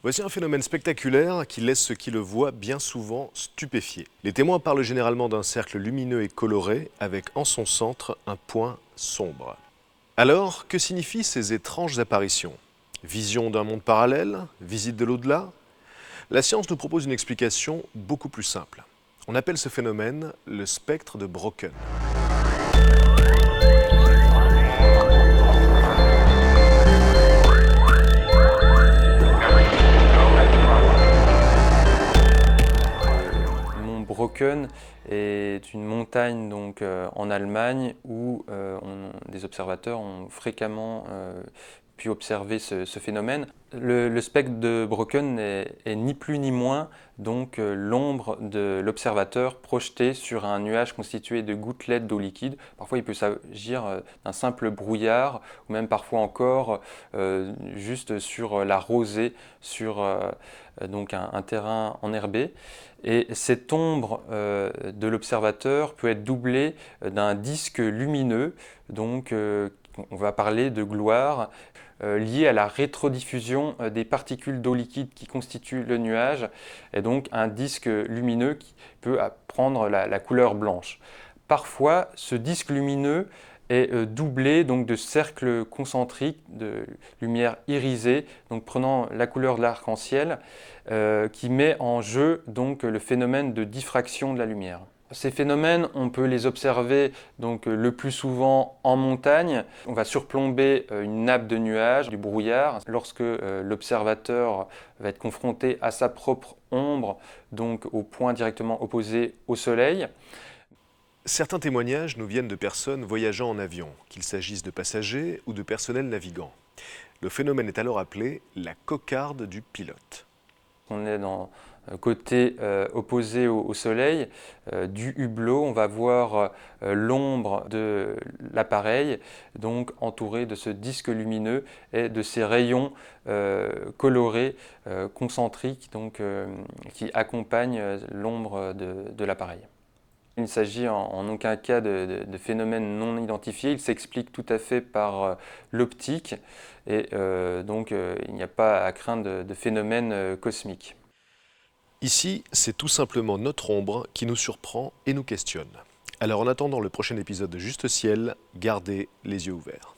Voici un phénomène spectaculaire qui laisse ceux qui le voient bien souvent stupéfiés. Les témoins parlent généralement d'un cercle lumineux et coloré avec en son centre un point sombre. Alors, que signifient ces étranges apparitions? Vision d'un monde parallèle? Visite de l'au-delà? La science nous propose une explication beaucoup plus simple. On appelle ce phénomène le spectre de Brocken. Brocken est une montagne en Allemagne où des observateurs ont fréquemment pu observer ce phénomène. Le spectre de Brocken est ni plus ni moins l'ombre de l'observateur projetée sur un nuage constitué de gouttelettes d'eau liquide. Parfois il peut s'agir d'un simple brouillard ou même parfois encore juste sur la rosée, sur un terrain enherbé. Et cette ombre de l'observateur peut être doublée d'un disque lumineux, on va parler de gloire, lié à la rétrodiffusion des particules d'eau liquide qui constituent le nuage, et donc un disque lumineux qui peut prendre la couleur blanche. Parfois, ce disque lumineux est doublé de cercles concentriques de lumière irisée, prenant la couleur de l'arc-en-ciel, qui met en jeu le phénomène de diffraction de la lumière. Ces phénomènes, on peut les observer le plus souvent en montagne. On va surplomber une nappe de nuages, du brouillard. Lorsque l'observateur va être confronté à sa propre ombre, au point directement opposé au soleil. Certains témoignages nous viennent de personnes voyageant en avion, qu'il s'agisse de passagers ou de personnel navigant. Le phénomène est alors appelé la cocarde du pilote. On est dans côté opposé au soleil, du hublot, on va voir l'ombre de l'appareil, entouré de ce disque lumineux et de ces rayons colorés, concentriques, qui accompagnent l'ombre de l'appareil. Il ne s'agit en aucun cas de phénomènes non identifiés, il s'explique tout à fait par l'optique et il n'y a pas à craindre de phénomènes cosmiques. Ici, c'est tout simplement notre ombre qui nous surprend et nous questionne. Alors en attendant le prochain épisode de Juste Ciel, gardez les yeux ouverts.